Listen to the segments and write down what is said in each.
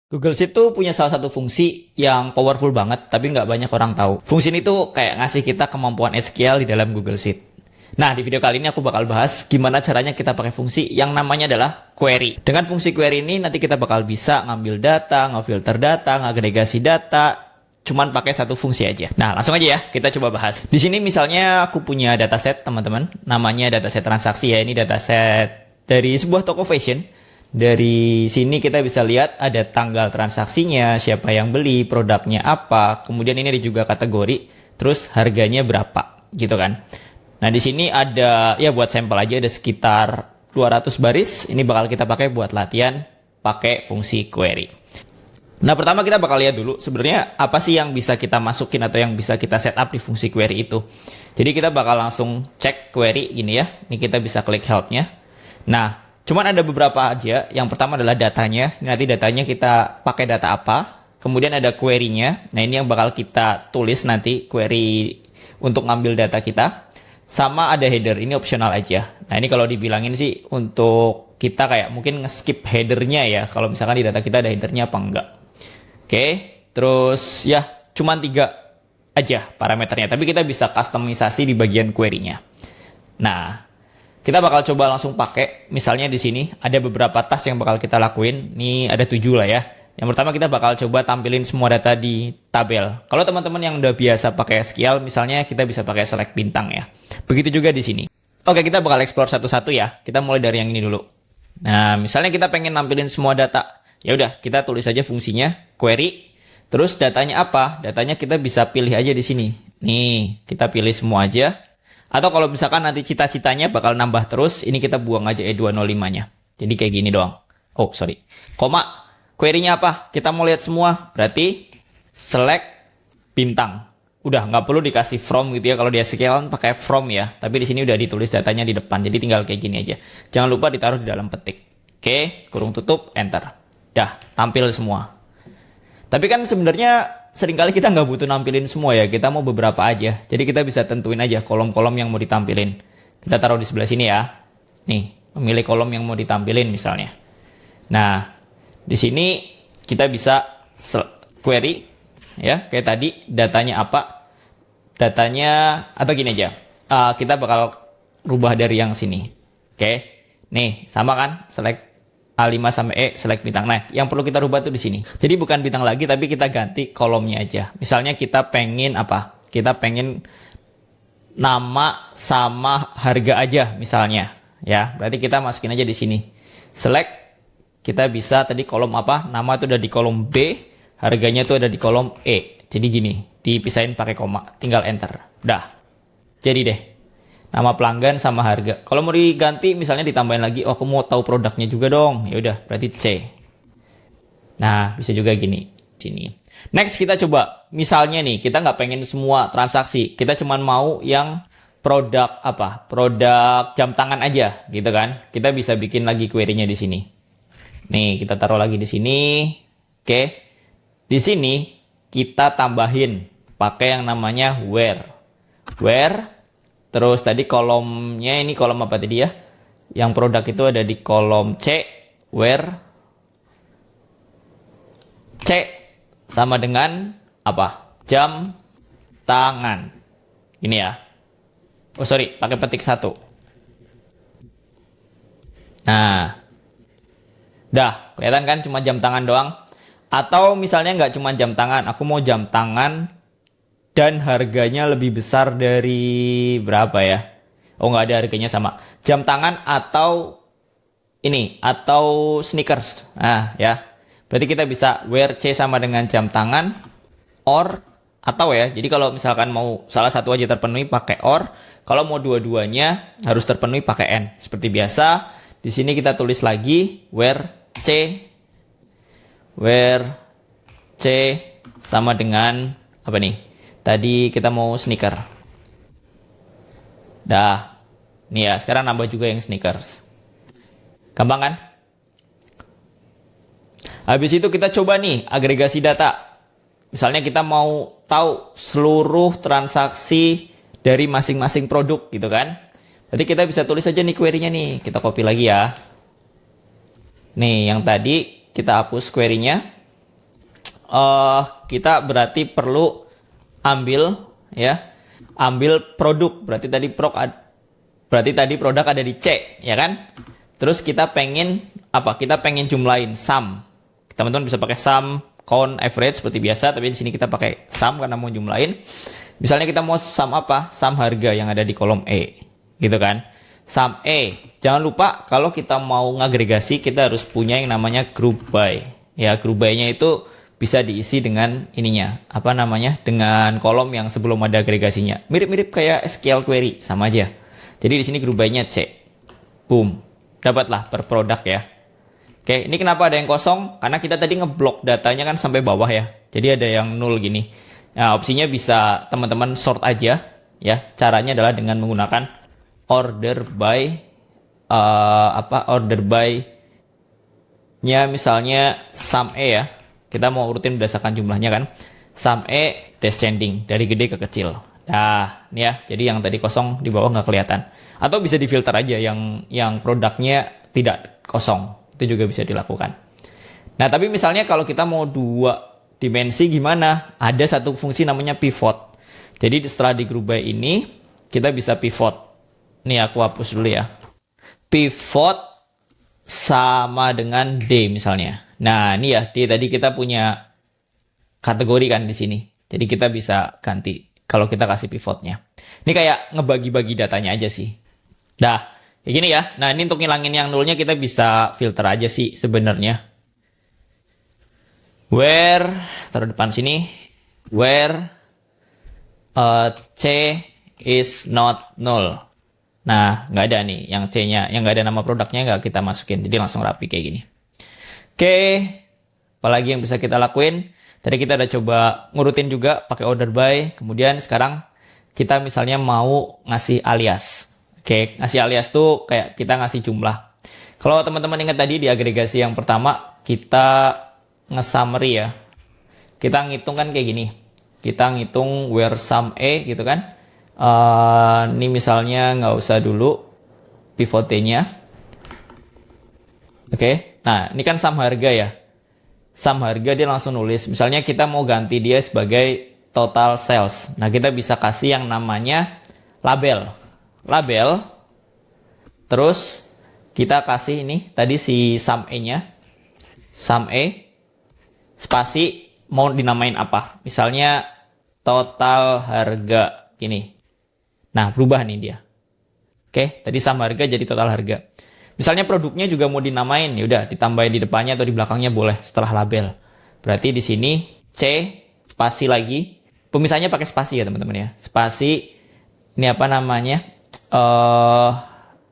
Google Sheet tuh punya salah satu fungsi yang powerful banget, tapi nggak banyak orang tahu. Fungsi ini tuh kayak ngasih kita kemampuan SQL di dalam Google Sheet. Nah, di video kali ini aku bakal bahas gimana caranya kita pakai fungsi yang namanya adalah query. Dengan fungsi query ini nanti kita bakal bisa ngambil data, ngefilter data, ngagregasi data, cuman pakai satu fungsi aja. Nah, langsung aja ya, kita coba bahas. Di sini misalnya aku punya dataset, teman-teman. Namanya dataset transaksi ya. Ini dataset dari sebuah toko fashion. Dari sini kita bisa lihat ada tanggal transaksinya, siapa yang beli, produknya apa, kemudian ini ada juga kategori, terus harganya berapa, gitu kan. Nah, di sini ada, ya buat sampel aja ada sekitar 200 baris, ini bakal kita pakai buat latihan pakai fungsi query. Nah, pertama kita bakal lihat dulu sebenarnya apa sih yang bisa kita masukin atau yang bisa kita setup di fungsi query itu. Jadi kita bakal langsung cek query gini ya, ini kita bisa klik help-nya. Nah, cuman ada beberapa aja. Yang pertama adalah datanya. Nanti datanya kita pakai data apa. Kemudian ada query-nya. Nah, ini yang bakal kita tulis nanti query untuk ngambil data kita. Sama ada header. Ini optional aja. Nah, ini kalau dibilangin sih untuk kita kayak mungkin nge-skip header-nya ya. Kalau misalkan di data kita ada header-nya apa enggak. Oke. Terus ya cuman 3 aja parameternya. Tapi kita bisa customisasi di bagian query-nya. Nah, kita bakal coba langsung pakai, misalnya di sini ada beberapa task yang bakal kita lakuin. Ini ada 7 lah ya. Yang pertama kita bakal coba tampilin semua data di tabel. Kalau teman-teman yang udah biasa pakai SQL, misalnya kita bisa pakai select bintang ya. Begitu juga di sini. Oke, kita bakal explore satu-satu ya. Kita mulai dari yang ini dulu. Nah, misalnya kita pengen nampilin semua data. Ya udah, kita tulis aja fungsinya query. Terus datanya apa? Datanya kita bisa pilih aja di sini. Nih, kita pilih semua aja. Atau kalau misalkan nanti cita-citanya bakal nambah terus, ini kita buang aja E205-nya. Jadi kayak gini doang. Oh, sorry. Koma, query-nya apa? Kita mau lihat semua. Berarti select bintang. Udah, nggak perlu dikasih from gitu ya. Kalau di SQL pakai from ya. Tapi di sini udah ditulis datanya di depan. Jadi tinggal kayak gini aja. Jangan lupa ditaruh di dalam petik. Oke, kurung tutup, enter. Dah, tampil semua. Tapi kan sebenarnya seringkali kita nggak butuh nampilin semua ya, kita mau beberapa aja. Jadi kita bisa tentuin aja kolom-kolom yang mau ditampilin. Kita taruh di sebelah sini ya. Nih, memilih kolom yang mau ditampilin misalnya. Nah, di sini kita bisa query ya, kayak tadi datanya apa? Datanya atau gini aja. Kita bakal rubah dari yang sini. Oke. Nih, sama kan? Select A5 sampai E, select bintang. Nah, yang perlu kita rubah tuh di sini. Jadi bukan bintang lagi, tapi kita ganti kolomnya aja. Misalnya kita pengen apa? Kita pengen nama sama harga aja misalnya. Ya, berarti kita masukin aja di sini. Select, kita bisa tadi kolom apa? Nama itu udah di kolom B, harganya itu ada di kolom E. Jadi gini, dipisahin pakai koma. Tinggal enter. Udah. Jadi deh. Nama pelanggan sama harga. Kalau mau diganti misalnya ditambahin lagi, oh aku mau tahu produknya juga dong. Ya udah, berarti C. Nah, bisa juga gini. Sini. Next kita coba. Misalnya nih, kita nggak pengen semua transaksi. Kita cuma mau yang produk apa? Produk jam tangan aja, gitu kan? Kita bisa bikin lagi query-nya di sini. Nih, kita taruh lagi di sini. Oke. Di sini kita tambahin pakai yang namanya where. Where. Terus tadi kolomnya ini kolom apa tadi ya? Yang produk itu ada di kolom C, where C sama dengan apa? Jam tangan. Ini ya. Oh sorry, pakai petik 1. Nah, dah kelihatan kan cuma jam tangan doang. Atau misalnya nggak cuma jam tangan, aku mau jam tangan dan harganya lebih besar dari berapa ya? Oh, nggak ada harganya sama. Jam tangan atau ini, atau sneakers. Nah, ya. Berarti kita bisa where C sama dengan jam tangan, or, atau ya. Jadi kalau misalkan mau salah satu aja terpenuhi pakai or. Kalau mau dua-duanya harus terpenuhi pakai N. Seperti biasa, di sini kita tulis lagi where C sama dengan apa nih? Tadi kita mau sneaker. Dah. Nih ya, sekarang nambah juga yang sneakers. Gampang kan? Habis itu kita coba nih agregasi data. Misalnya kita mau tahu seluruh transaksi dari masing-masing produk gitu kan. Jadi kita bisa tulis aja nih query-nya nih. Kita copy lagi ya. Nih, yang tadi kita hapus query-nya. kita berarti perlu ambil produk. Berarti tadi produk ada di C, ya kan? Terus kita pengen apa? Kita pengen jumlahin sum. Teman-teman bisa pakai sum, count, average seperti biasa, tapi di sini kita pakai sum karena mau jumlahin. Misalnya kita mau sum apa? Sum harga yang ada di kolom E, gitu kan? Sum E. Jangan lupa kalau kita mau ngagregasi kita harus punya yang namanya group by. Ya, group by-nya itu bisa diisi dengan ininya, apa namanya? Dengan kolom yang sebelum ada agregasinya. Mirip-mirip kayak SQL query, sama aja. Jadi di sini group by-nya C. Boom. Dapatlah per produk ya. Oke, ini kenapa ada yang kosong? Karena kita tadi ngeblok datanya kan sampai bawah ya. Jadi ada yang 0 gini. Nah, opsinya bisa teman-teman sort aja ya. Caranya adalah dengan menggunakan order by-nya misalnya sum E ya. Kita mau urutin berdasarkan jumlahnya kan. Sum E descending dari gede ke kecil. Nah, ini ya. Jadi yang tadi kosong di bawah nggak kelihatan. Atau bisa difilter aja yang produknya tidak kosong. Itu juga bisa dilakukan. Nah, tapi misalnya kalau kita mau 2 dimensi gimana? Ada satu fungsi namanya pivot. Jadi setelah di group by ini, kita bisa pivot. Nih aku hapus dulu ya. Pivot sama dengan D misalnya. Nah, ini ya, D tadi kita punya kategori kan di sini. Jadi kita bisa ganti kalau kita kasih pivotnya. Ini kayak ngebagi-bagi datanya aja sih. Dah, kayak gini ya. Nah, ini untuk ngilangin yang nolnya kita bisa filter aja sih sebenarnya. Where, taruh depan sini. Where C is not null. Nah, nggak ada nih. Yang C-nya, yang nggak ada nama produknya nggak kita masukin. Jadi langsung rapi kayak gini. Oke, apalagi yang bisa kita lakuin? Tadi kita udah coba ngurutin juga pakai order by. Kemudian sekarang kita misalnya mau ngasih alias. Oke, ngasih alias tuh kayak kita ngasih jumlah. Kalau teman-teman ingat tadi di agregasi yang pertama, kita nge-summary ya. Kita ngitung kan kayak gini. Kita ngitung where sum E gitu kan. Ini misalnya nggak usah dulu pivot T-nya. Oke, nah ini kan sum harga ya. Sum harga dia langsung nulis. Misalnya kita mau ganti dia sebagai total sales. Nah, kita bisa kasih yang namanya label. Label. Terus kita kasih ini tadi si sum E-nya. Sum E spasi mau dinamain apa? Misalnya total harga gini. Nah, berubah nih dia. Oke, tadi sum harga jadi total harga. Misalnya produknya juga mau dinamain, ya udah ditambahin di depannya atau di belakangnya boleh setelah label. Berarti di sini C spasi lagi. Pemisahnya pakai spasi ya teman-teman ya. Spasi ini apa namanya?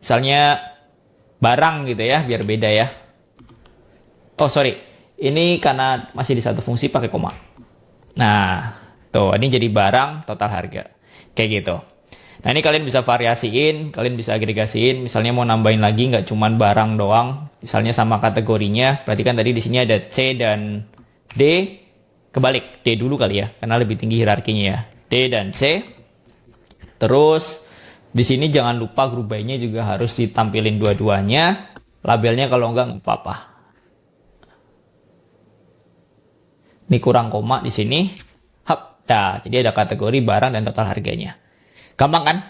Misalnya barang gitu ya, biar beda ya. Oh sorry, ini karena masih di satu fungsi pakai koma. Nah, tuh ini jadi barang total harga. Kayak gitu. Nah ini kalian bisa variasiin, kalian bisa agregasiin. Misalnya mau nambahin lagi nggak cuman barang doang, misalnya sama kategorinya. Berarti kan tadi di sini ada C dan D, kebalik D dulu kali ya, karena lebih tinggi hierarkinya ya. D dan C. Terus di sini jangan lupa group by-nya juga harus ditampilin dua-duanya. Labelnya kalau nggak apa-apa. Ini kurang koma di sini. Hap, nah, jadi ada kategori barang dan total harganya. Gampang kan?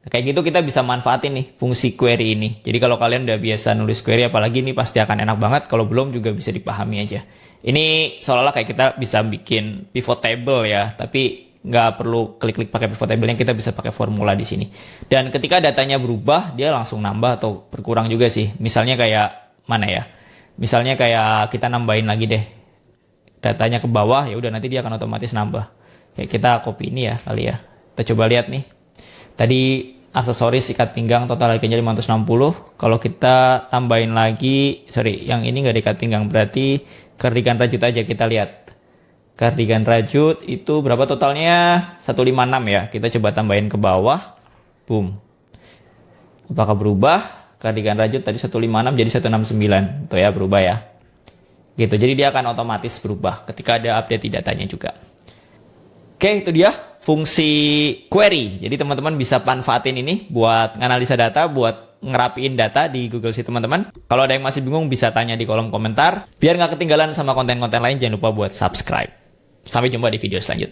Nah, kayak gitu kita bisa manfaatin nih fungsi query ini. Jadi kalau kalian udah biasa nulis query apalagi ini pasti akan enak banget. Kalau belum juga bisa dipahami aja. Ini seolah-olah kayak kita bisa bikin pivot table ya. Tapi nggak perlu klik-klik pakai pivot table-nya, kita bisa pakai formula di sini. Dan ketika datanya berubah, dia langsung nambah atau berkurang juga sih. Misalnya kayak mana ya? Misalnya kayak kita nambahin lagi deh. Datanya ke bawah, ya udah nanti dia akan otomatis nambah. Kayak kita copy ini ya kali ya. Kita coba lihat nih. Tadi aksesoris ikat pinggang total harganya 560. Kalau kita tambahin lagi, yang ini nggak diikat pinggang, berarti kardigan rajut aja kita lihat. Kardigan rajut itu berapa totalnya? 156 ya. Kita coba tambahin ke bawah. Boom. Apakah berubah? Kardigan rajut tadi 156 jadi 169. Tuh ya, berubah ya. Gitu. Jadi dia akan otomatis berubah ketika ada update di datanya juga. Oke, itu dia fungsi query. Jadi teman-teman bisa manfaatin ini buat analisa data, buat ngerapiin data di Google Sheet teman-teman. Kalau ada yang masih bingung bisa tanya di kolom komentar. Biar nggak ketinggalan sama konten-konten lain, jangan lupa buat subscribe. Sampai jumpa di video selanjutnya.